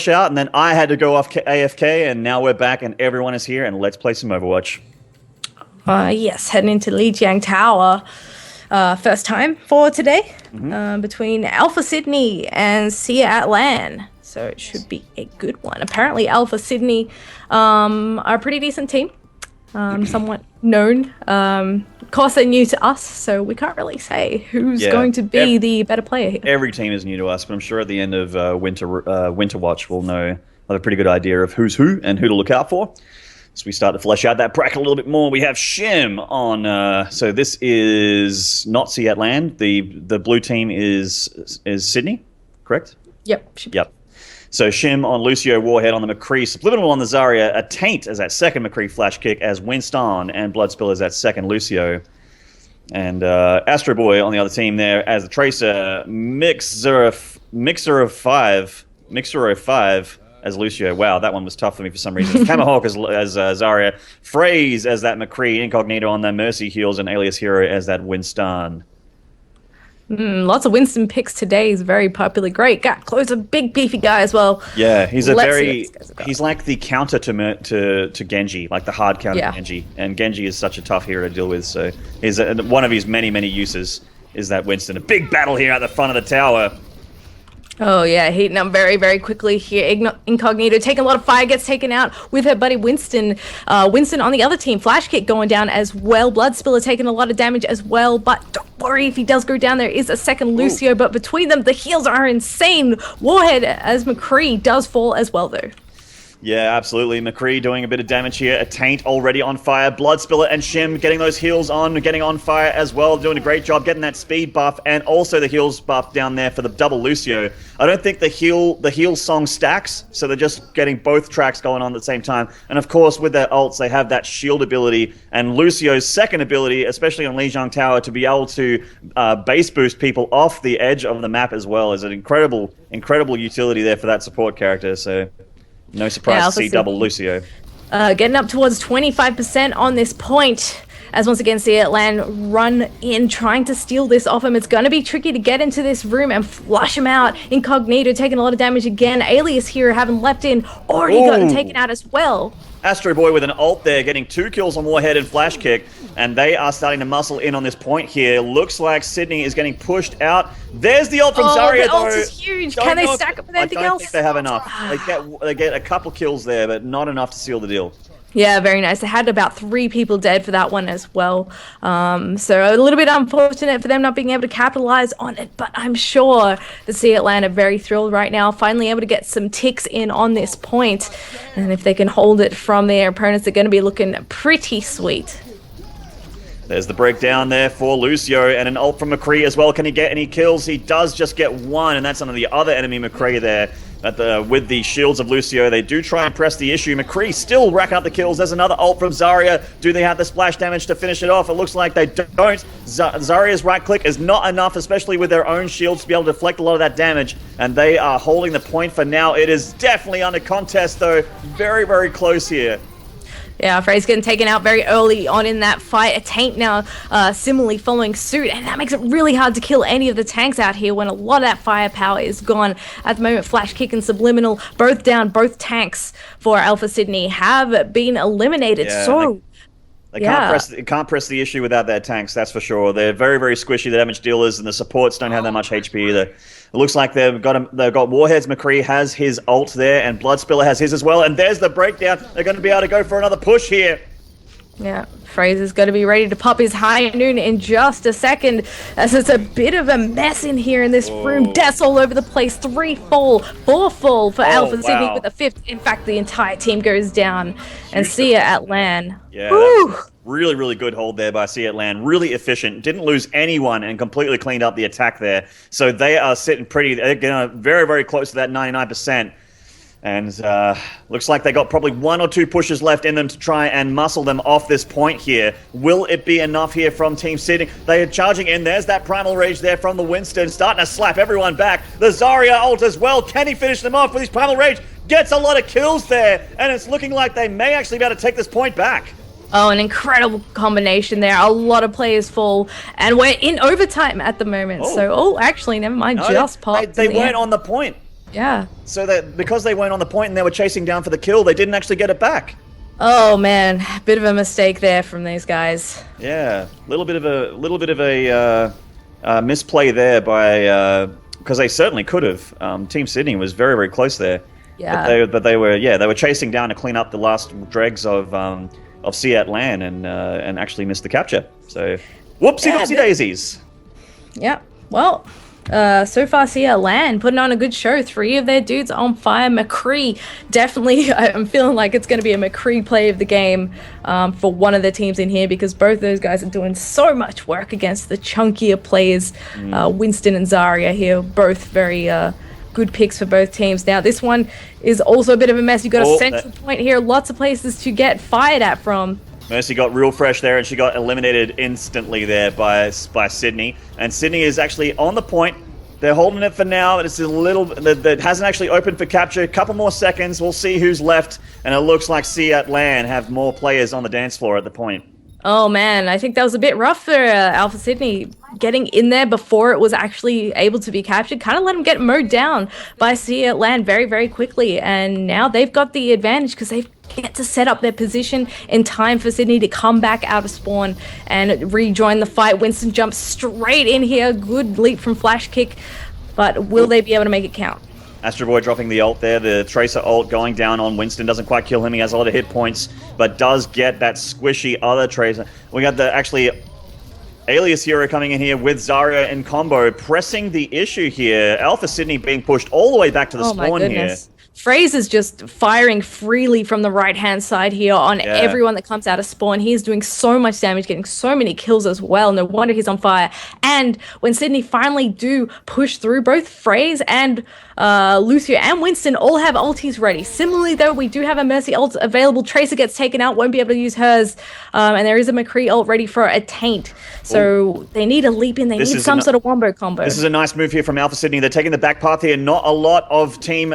out, and then I had to go off AFK, and now we're back, and everyone is here, and let's play some Overwatch. Yes, heading into Lijiang Tower. First time for today between Alpha Sydney and Sia at LAN. So it should be a good one. Apparently Alpha Sydney are a pretty decent team. Somewhat known. Of course they're new to us, so we can't really say who's going to be the better player here. Every team is new to us, but I'm sure at the end of Winterwatch we'll have a pretty good idea of who's who and who to look out for. So we start to flesh out that bracket a little bit more. We have Shim on. So this is not Seat Land. The blue team is Sydney, correct? Yep. Yep. So Shim on Lucio, Warhead on the McCree, Subliminal on the Zarya, a Taint as that second McCree flash kick, as Winston and Bloodspill as that second Lucio. And Astro Boy on the other team there as the Tracer, Mixer of Five as Lucio. Wow, that one was tough for me for some reason. Camahawk as Zarya, Phrase as that McCree, Incognito on the Mercy Heals, and Alias Hero as that Winston. Lots of Winston picks today. He's very popular. Great guy. Close a big beefy guy as well. Yeah, he's he's like the counter to Genji, like the hard counter to Genji. And Genji is such a tough hero to deal with. So he's one of his many uses is that Winston. A big battle here at the front of the tower. Oh yeah, heating up very quickly here. Incognito taking a lot of fire, gets taken out with her buddy Winston. Winston on the other team, flash kick going down as well. Bloodspiller taking a lot of damage as well, but don't worry if he does go down. There is a second Lucio, but between them, the heals are insane. Warhead as McCree does fall as well though. Yeah, absolutely. McCree doing a bit of damage here. A Taint already on fire. Bloodspiller and Shim getting those heals on, getting on fire as well. Doing a great job getting that speed buff and also the heals buff down there for the double Lucio. I don't think the heal song stacks, so they're just getting both tracks going on at the same time. And of course, with their ults, they have that shield ability and Lucio's second ability, especially on Lijiang Tower, to be able to base boost people off the edge of the map as well, is an incredible utility there for that support character. So no surprise to see double Lucio. Getting up towards 25% on this point. As once again, Sia LAN run in, trying to steal this off him. It's going to be tricky to get into this room and flush him out. Incognito taking a lot of damage again. Alias here having leapt in, already gotten taken out as well. Astro Boy with an ult there, getting 2 kills on Warhead and Flash Kick, and they are starting to muscle in on this point here. Looks like Sydney is getting pushed out. There's the ult from Zarya, the ult is huge. Can they stack up with anything else? I don't think they have enough. They get a couple kills there, but not enough to seal the deal. Yeah, very nice. They had about 3 people dead for that one as well. So a little bit unfortunate for them not being able to capitalize on it, but I'm sure the Sia LAN are very thrilled right now, finally able to get some ticks in on this point. And if they can hold it from their opponents, they're going to be looking pretty sweet. There's the breakdown there for Lucio, and an ult from McCree as well. Can he get any kills? He does just get 1, and that's on the other enemy McCree there. With the shields of Lucio, they do try and press the issue. McCree still racking up the kills. There's another ult from Zarya. Do they have the splash damage to finish it off? It looks like they don't. Zarya's right click is not enough, especially with their own shields, to be able to deflect a lot of that damage, and they are holding the point for now. It is definitely under contest, though. Very close here. Yeah, Frey's getting taken out very early on in that fight. A Taint now similarly following suit, and that makes it really hard to kill any of the tanks out here when a lot of that firepower is gone. At the moment, Flash Kick and Subliminal, both down, both tanks for Alpha Sydney have been eliminated. Yeah, so... They can't press the issue without their tanks, that's for sure. They're very squishy, the damage dealers, and the supports don't have that much HP either. It looks like they've got Warheads. McCree has his ult there, and Bloodspiller has his as well. And there's the breakdown. They're going to be able to go for another push here. Yeah, Fraser's going to be ready to pop his high noon in just a second, as it's a bit of a mess in here in this room. Deaths all over the place. 3 fall, 4 fall for Alpha Sydney with a 5th. In fact, the entire team goes down. And Sia at LAN. Yeah, that's really good hold there by Sia at LAN. Really efficient. Didn't lose anyone and completely cleaned up the attack there. So they are sitting pretty, they're very close to that 99%. And looks like they got probably 1 or 2 pushes left in them to try and muscle them off this point here. Will it be enough here from Team Sydney? They are charging in. There's that Primal Rage there from the Winston, starting to slap everyone back. The Zarya ult as well. Can he finish them off with his Primal Rage? Gets a lot of kills there, and it's looking like they may actually be able to take this point back. Oh, an incredible combination there. A lot of players fall, and we're in overtime at the moment. Actually, never mind. No, just popped. They weren't on the point. Yeah. So that because they weren't on the point and they were chasing down for the kill, they didn't actually get it back. Oh man, bit of a mistake there from these guys. Yeah, little bit of a misplay there by because they certainly could have. Team Sydney was very, very close there. Yeah. But they were chasing down to clean up the last dregs of Seat LAN and actually missed the capture. So whoopsie daisies. Yeah. Well, so far, Sia LAN putting on a good show. 3 of their dudes on fire. McCree, definitely, I'm feeling like it's going to be a McCree play of the game for one of the teams in here because both those guys are doing so much work against the chunkier players. Winston and Zarya here, both very good picks for both teams. Now, this one is also a bit of a mess. You've got a central point here, lots of places to get fired at from. Mercy got real fresh there, and she got eliminated instantly there by Sydney. And Sydney is actually on the point. They're holding it for now. It's a little that hasn't actually opened for capture. A couple more seconds. We'll see who's left. And it looks like Seat LAN have more players on the dance floor at the point. Oh man, I think that was a bit rough for Alpha Sydney getting in there before it was actually able to be captured. Kind of let them get mowed down by Seat LAN very, very quickly. And now they've got the advantage because they get to set up their position in time for Sydney to come back out of spawn and rejoin the fight. Winston jumps straight in here. Good leap from Flash Kick. But will they be able to make it count? Astro Boy dropping the ult there. The Tracer ult going down on Winston. Doesn't quite kill him. He has a lot of hit points, but does get that squishy other Tracer. We got the actually Alias hero coming in here with Zarya in combo, pressing the issue here. Alpha Sydney being pushed all the way back to the spawn here. Fraser's just firing freely from the right-hand side here on everyone that comes out of spawn. He is doing so much damage, getting so many kills as well. No wonder he's on fire. And when Sydney finally do push through, both Fraze and Lucio and Winston all have ultis ready. Similarly, though, we do have a Mercy ult available. Tracer gets taken out, won't be able to use hers. And there is a McCree ult ready for a taint. So they need a leap in. They need some sort of wombo combo. This is a nice move here from Alpha Sydney. They're taking the back path here. Not a lot of team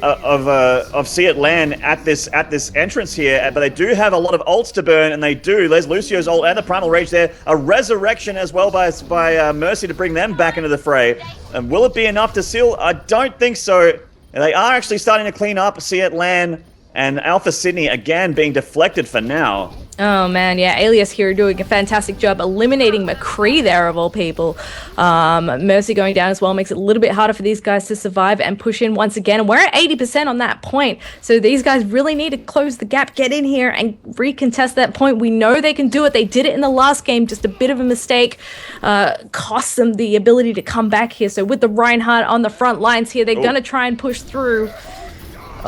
of Seat LAN at this entrance here, but they do have a lot of ults to burn, and they do. There's Lucio's ult and the Primal Rage there. A resurrection as well by Mercy to bring them back into the fray. And will it be enough to seal? I don't think so. They are actually starting to clean up Seat LAN, and Alpha Sydney again being deflected for now. Oh man, yeah, Alias here doing a fantastic job eliminating McCree there of all people. Mercy going down as well makes it a little bit harder for these guys to survive and push in once again. And we're at 80% on that point, so these guys really need to close the gap, get in here and recontest that point. We know they can do it. They did it in the last game, just a bit of a mistake cost them the ability to come back here. So with the Reinhardt on the front lines here, they're gonna try and push through.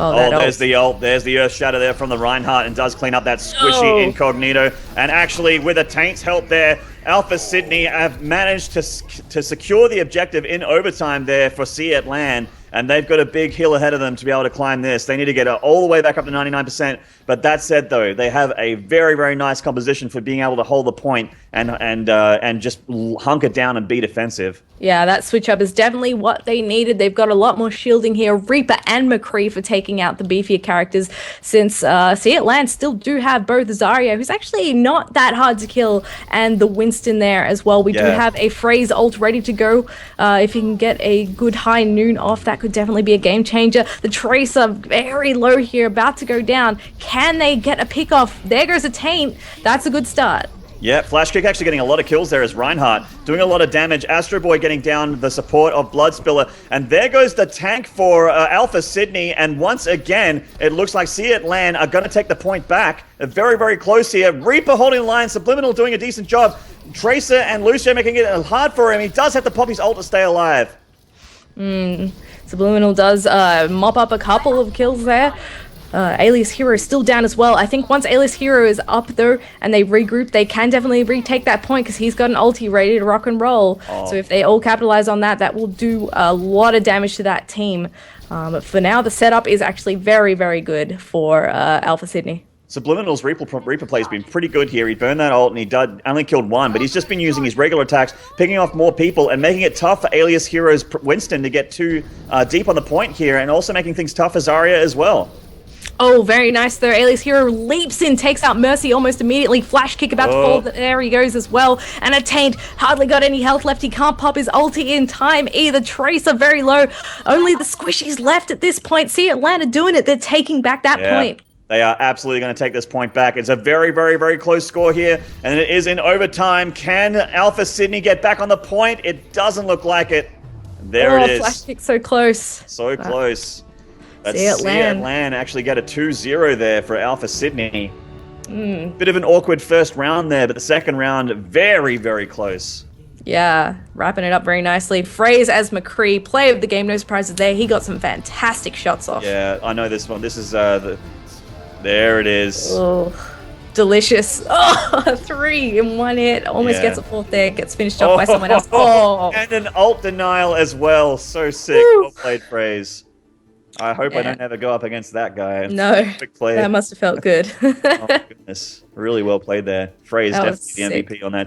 Oh, there's the ult. There's the Earth Shatter there from the Reinhardt and does clean up that squishy incognito. And actually, with a taint's help there, Alpha Sydney have managed to secure the objective in overtime there for Seat LAN. And they've got a big hill ahead of them to be able to climb this. They need to get all the way back up to 99%. But that said, though, they have a very, very nice composition for being able to hold the point and just hunker down and be defensive. Yeah, that switch up is definitely what they needed. They've got a lot more shielding here. Reaper and McCree for taking out the beefier characters, since Seat LAN still do have both Zarya, who's actually not that hard to kill, and the Winston there as well. We do have a Fraze ult ready to go. If you can get a good high noon off, that could definitely be a game changer. The Tracer very low here, about to go down. Can they get a pick off? There goes a taint. That's a good start. Yeah, Flash Kick actually getting a lot of kills there as Reinhardt doing a lot of damage. Astro Boy getting down the support of Bloodspiller. And there goes the tank for Alpha Sydney. And once again, it looks like Seat LAN are going to take the point back. They're very, very close here. Reaper holding the line. Subliminal doing a decent job. Tracer and Lucio making it hard for him. He does have to pop his ult to stay alive. Subliminal does mop up a couple of kills there. Alias Hero is still down as well. I think once Alias Hero is up though and they regroup, they can definitely retake that point because he's got an ulti ready to rock and roll. So if they all capitalize on that, that will do a lot of damage to that team. But for now, the setup is actually very, very good for Alpha Sydney. Subliminal's Reaper play has been pretty good here. He burned that ult and he only killed one, but he's just been using his regular attacks, picking off more people and making it tough for Alias Hero's Winston to get too deep on the point here, and also making things tough for Zarya as well. Oh, very nice though. Alias Hero leaps in, takes out Mercy almost immediately. Flash kick about to fall. There he goes as well. And a Taint hardly got any health left. He can't pop his ulti in time either. Tracer very low. Only the squishies left at this point. See Atlanta doing it. They're taking back that point. They are absolutely going to take this point back. It's a very, very, very close score here, and it is in overtime. Can Alpha Sydney get back on the point? It doesn't look like it. There it is. Flash kick so close. So close. Let's See it see it land. Actually get a 2-0 there for Alpha Sydney. Bit of an awkward first round there, but the second round, very, very close. Yeah, wrapping it up very nicely. Fraze as McCree, player of the game, no surprises there. He got some fantastic shots off. Yeah, I know this one. This is there it is. Oh, delicious. Oh, 3 in 1 hit. Almost gets a 4th there. Gets finished off by someone else. Oh. And an ult denial as well. So sick. Woo. Well played, Fraze. I hope I don't ever go up against that guy. No, Big player. that must have felt good. Oh my goodness. Really well played there. Fraze That was definitely the MVP on that